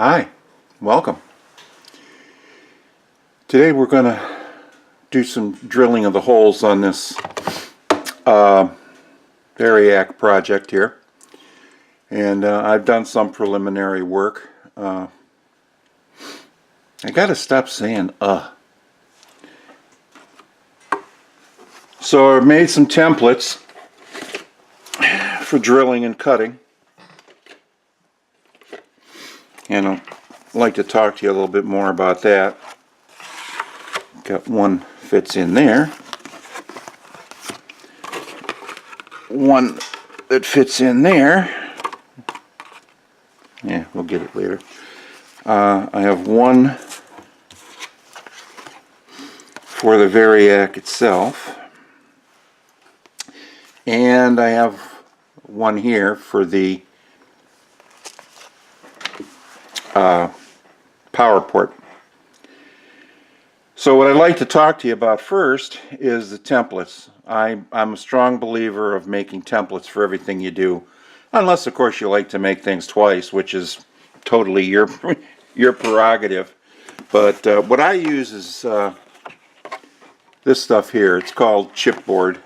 Hi, welcome. Today we're going to do some drilling of the holes on this Variac project here. And I've done some preliminary work. I gotta stop saying So I made some templates for drilling and cutting. And I'd like to talk to you a little bit more about that. Got one fits in there. One that fits in there. Yeah, we'll get it later. I have one for the Variac itself. And I have one here for the power port. So what I'd like to talk to you about first is the templates. I'm a strong believer of making templates for everything you do, unless of course you like to make things twice, which is totally your prerogative. But what I use is this stuff here. It's called chipboard.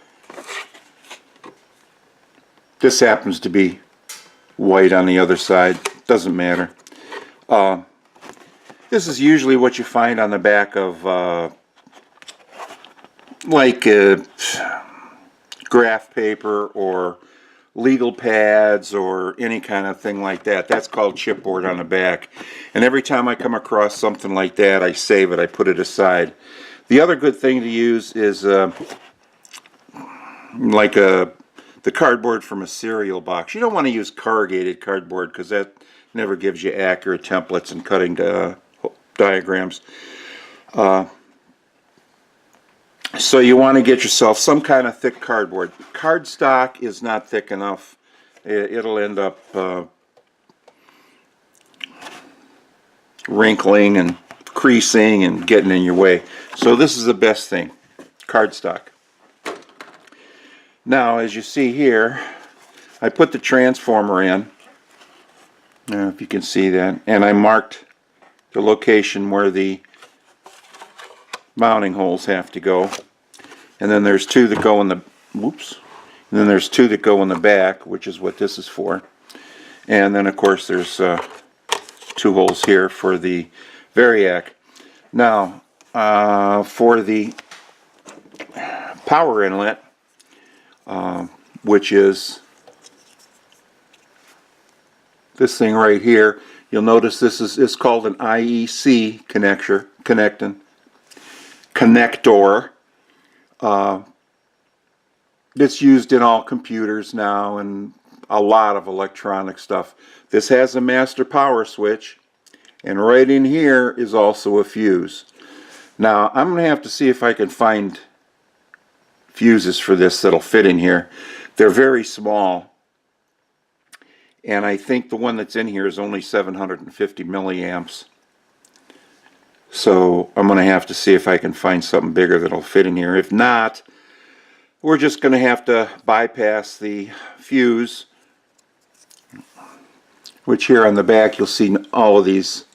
This happens to be white on the other side. Doesn't matter. This is usually what you find on the back of graph paper or legal pads or any kind of thing like that. That's called chipboard on the back. And every time I come across something like that, I save it. I put it aside. The other good thing to use is the cardboard from a cereal box. You don't want to use corrugated cardboard because that never gives you accurate templates and cutting diagrams. So you want to get yourself some kind of thick cardboard. Cardstock is not thick enough. It'll end up wrinkling and creasing and getting in your way. So this is the best thing, cardstock. Now, as you see here, I put the transformer in. I don't know if you can see that. And I marked the location where the mounting holes have to go. And then there's two that go in the And then there's two that go in the back, which is what this is for. And then of course there's two holes here for the Variac. Now, for the power inlet, which is this thing right here. You'll notice this is called an IEC connector. It's used in all computers now and a lot of electronic stuff. This has a master power switch, and right in here is also a fuse. Now I'm going to have to see if I can find fuses for this that'll fit in here. They're very small, and I think the one that's in here is only 750 milliamps. So I'm going to have to see if I can find something bigger that'll fit in here. If not, we're just going to have to bypass the fuse, which here on the back you'll see all of these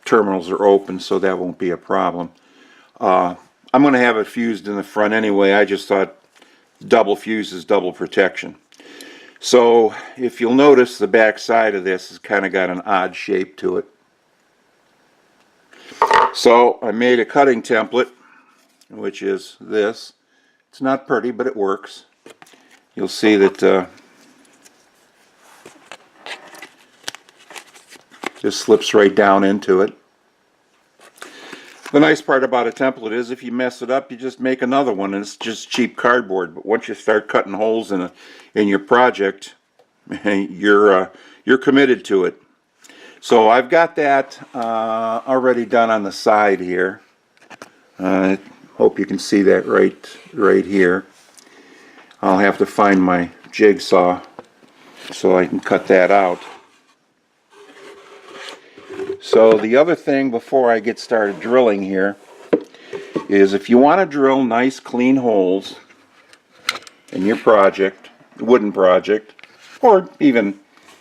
terminals are open, so that won't be a problem. I'm going to have it fused in the front anyway. I just thought double fuse is double protection. So if you'll notice, the back side of this has kind of got an odd shape to it. So I made a cutting template, which is this. It's not pretty, but it works. You'll see that just slips right down into it. The nice part about a template is if you mess it up, you just make another one, and it's just cheap cardboard. But once you start cutting holes in your project, you're committed to it. So I've got that already done on the side here. I hope you can see that right here. I'll have to find my jigsaw so I can cut that out. So the other thing before I get started drilling here is if you want to drill nice clean holes in your project, wooden project, or even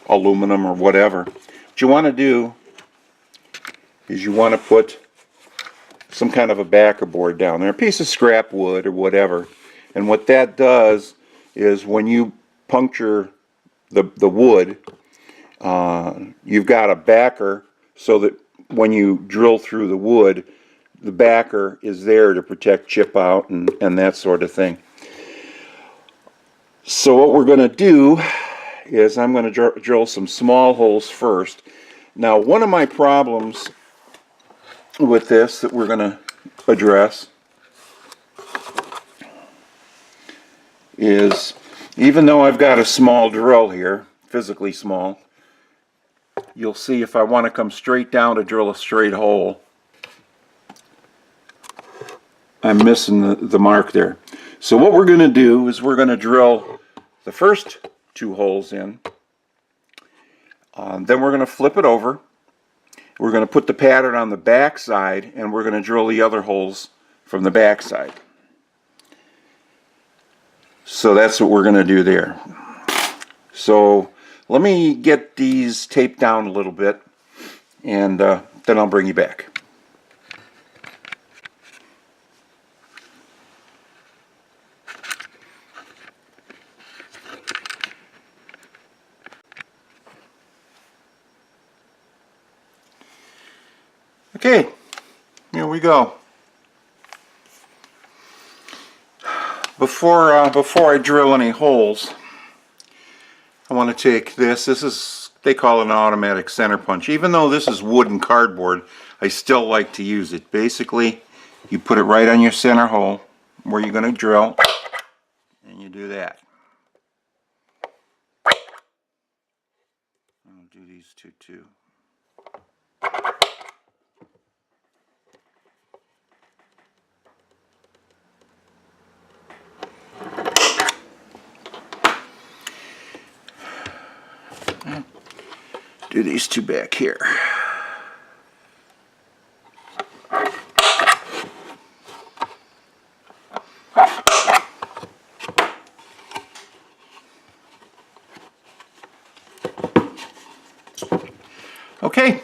aluminum or whatever, What you want to do is you want to put some kind of a backer board down there, a piece of scrap wood or whatever. And what that does is when you puncture the wood, you've got a backer so that when you drill through the wood, the backer is there to protect chip out and that sort of thing. So what we're going to do is I'm going to drill some small holes first. Now, one of my problems with this that we're going to address is, even though I've got a small drill here, physically small, you'll see if I want to come straight down to drill a straight hole, I'm missing the mark there. So what we're going to do is we're going to drill the first 2 holes in, then we're going to flip it over. We're going to put the pattern on the back side, and we're going to drill the other holes from the back side. So that's what we're going to do there. So let me get these taped down a little bit, and then I'll bring you back. Okay, here we go. Before I drill any holes, I want to take this. This is, they call it an automatic center punch. Even though this is wood and cardboard, I still like to use it. Basically, you put it right on your center hole where you're going to drill, and you do that. I'll do these two too. Do these 2 back here. Okay,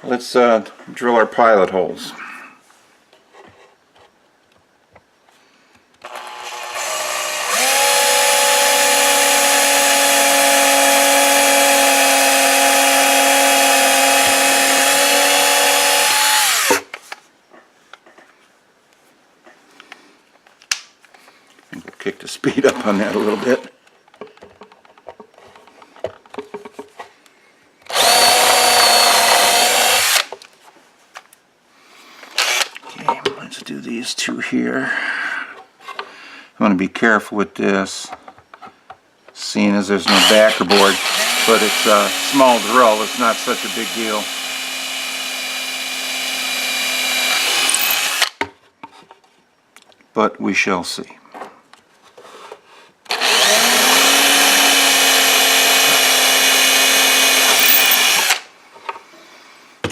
let's drill our pilot holes. Kick the speed up on that a little bit. Okay, let's do these 2 here. I want to be careful with this, seeing as there's no backer board, but it's a small drill, it's not such a big deal. But we shall see.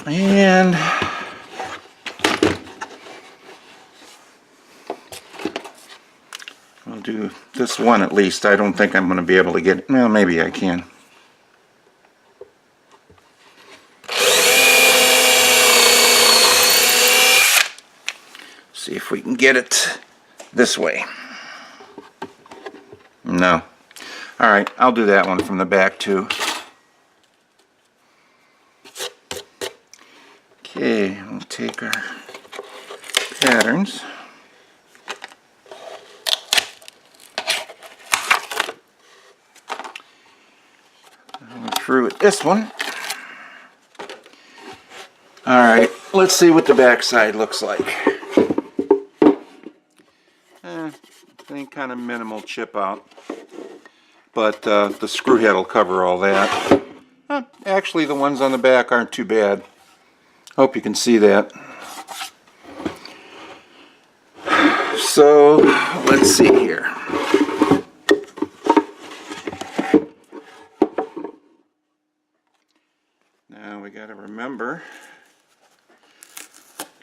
And I'll do this one at least. I don't think I'm going to be able to get it. Well, maybe I can. See if we can get it this way. No. Alright, I'll do that one from the back too. Okay, we'll take our patterns. Go through with this one. Alright, let's see what the back side looks like. I think kind of minimal chip out, but the screw head will cover all that. Actually, the ones on the back aren't too bad. Hope you can see that. So let's see here. Now we got to remember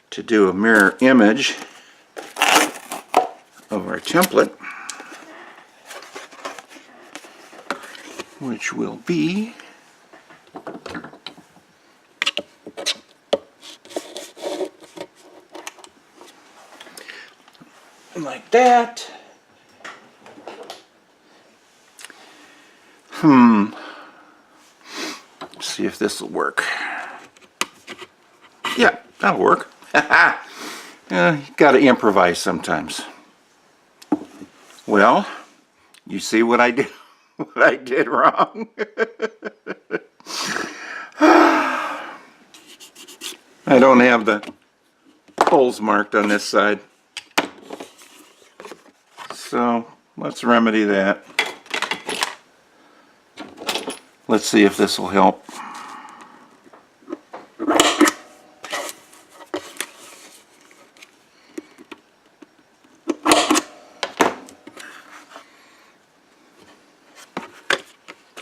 to do a mirror image of our template, which will be like that. Let's see if this will work. Yeah, that'll work. You gotta improvise sometimes. Well, you see what I did, what I did wrong? I don't have the holes marked on this side. So let's remedy that. Let's see if this will help.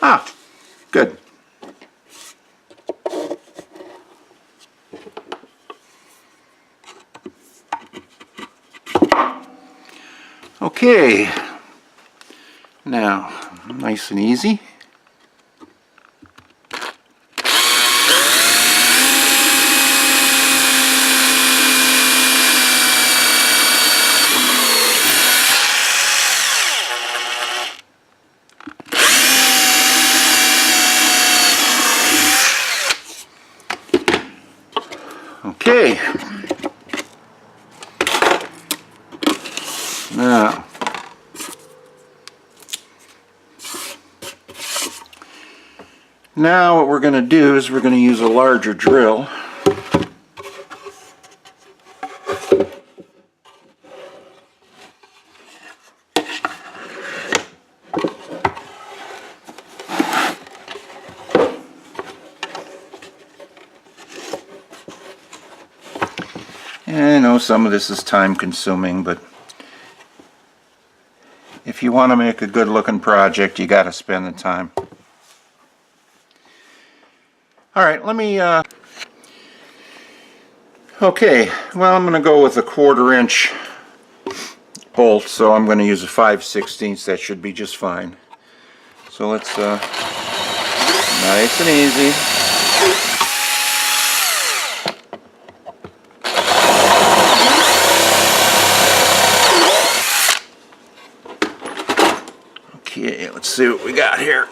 Ah, good. Okay, now nice and easy. Okay, now what we're going to do is we're going to use a larger drill. I know some of this is time consuming, but if you want to make a good looking project, you got to spend the time. Alright, let me, okay, well, I'm going to go with a 1/4 inch bolt, so I'm going to use a 5/16. That should be just fine. So let's, nice and easy. Okay, let's see what we got here.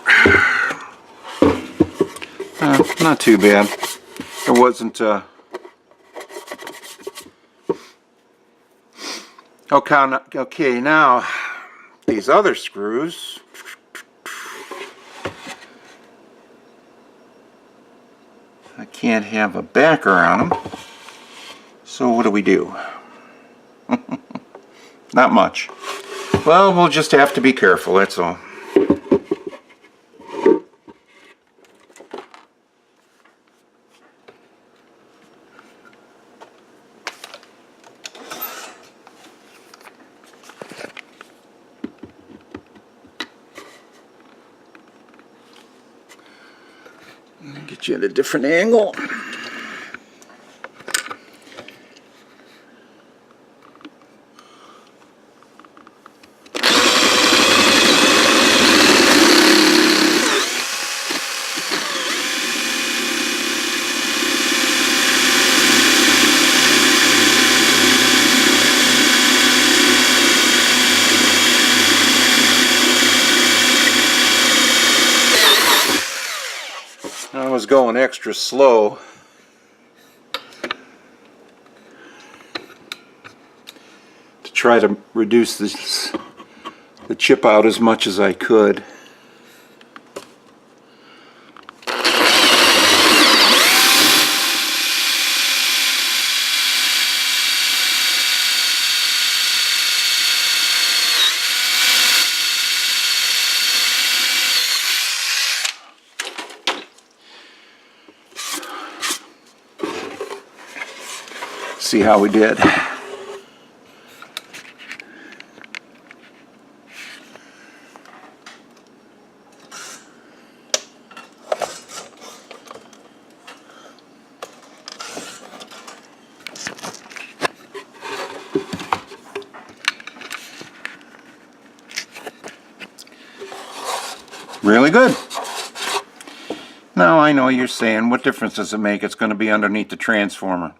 Not too bad. It wasn't, okay, now, these other screws, I can't have a backer on them, so what do? Not much. Well, we'll just have to be careful, that's all. Get you at a different angle. I was going extra slow. To try to reduce the chip out as much as I could. See how we did. Really good. Now I know you're saying, what difference does it make? It's going to be underneath the transformer.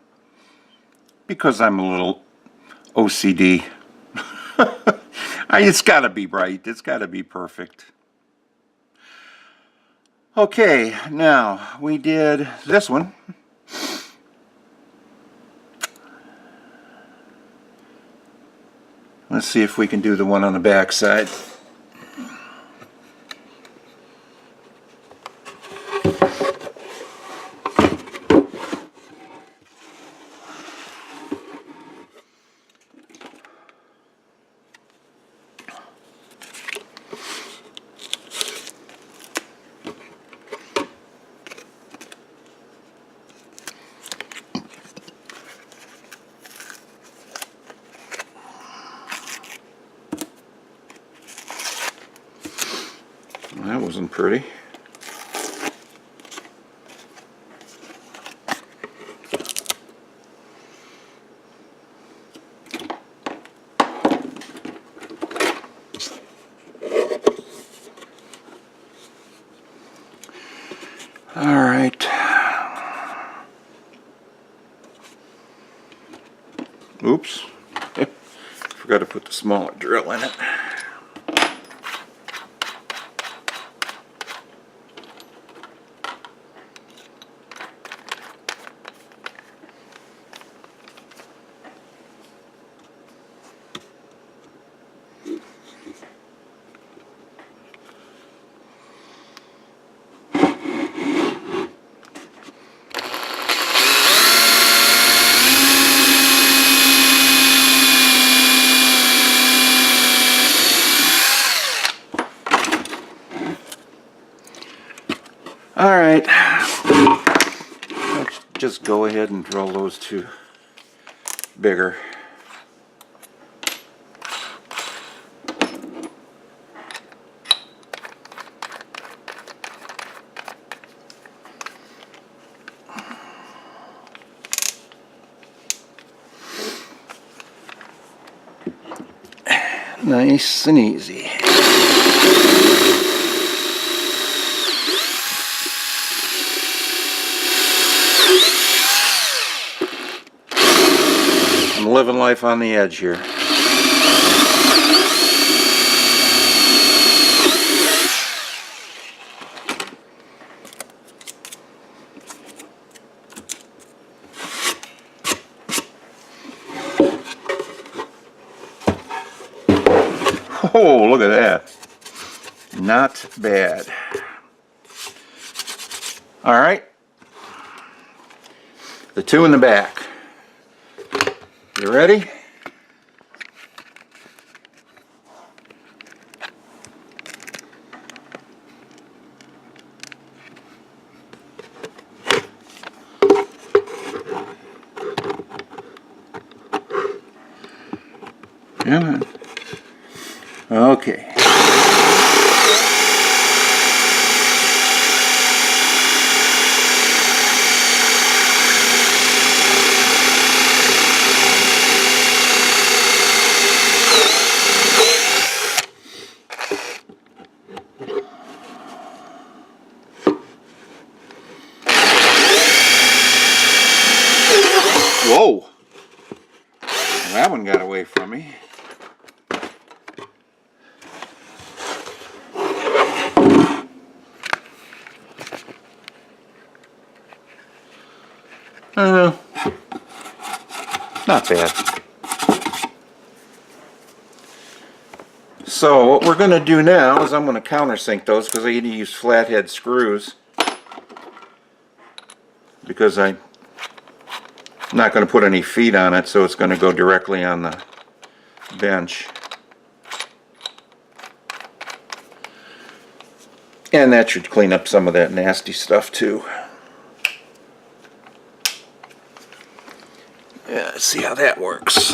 Because I'm a little OCD. It's got to be right. It's got to be perfect. Okay, now we did this one. Let's see if we can do the one on the back side. That wasn't pretty. All right. Oops. Forgot to put the smaller drill in it. All right, let's just go ahead and drill those two bigger. Nice and easy. I'm living life on the edge here. Oh, look at that. Not bad. All right. The two in the back. You ready? Come on. Okay. Whoa! That one got away from me. Not bad. So what we're going to do now is I'm going to countersink those because I need to use flathead screws because I'm not going to put any feet on it, so it's going to go directly on the bench. And that should clean up some of that nasty stuff too. Yeah, let's see how that works.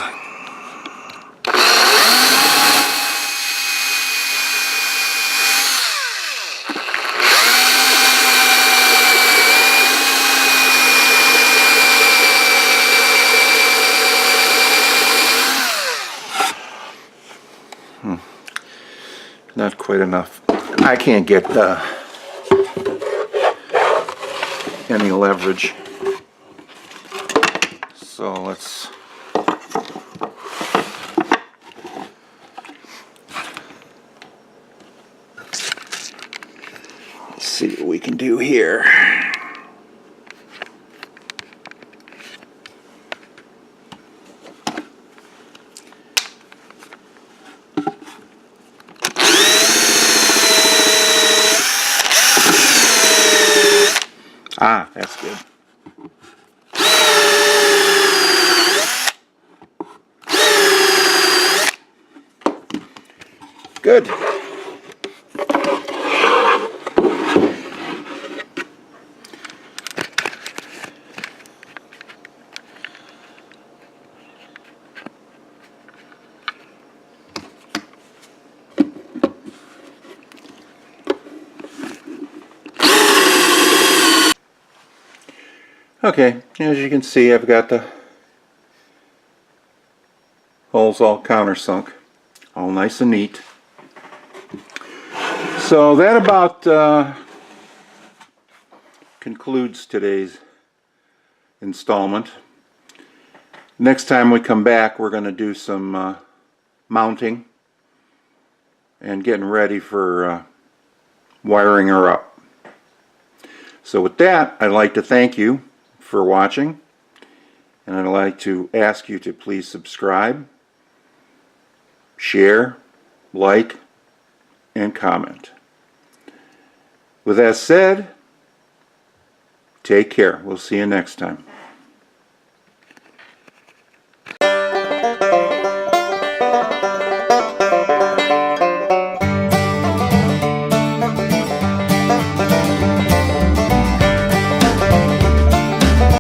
Not quite enough. I can't get any leverage. So let's Let's see what we can do here. Ah, that's good. Good. Okay, as you can see, I've got the holes all countersunk, all nice and neat. So that about concludes today's installment. Next time we come back, we're going to do some mounting and getting ready for wiring her up. So with that, I'd like to thank you for watching, and I'd like to ask you to please subscribe, share, like, and comment. With that said, take care. We'll see you next time.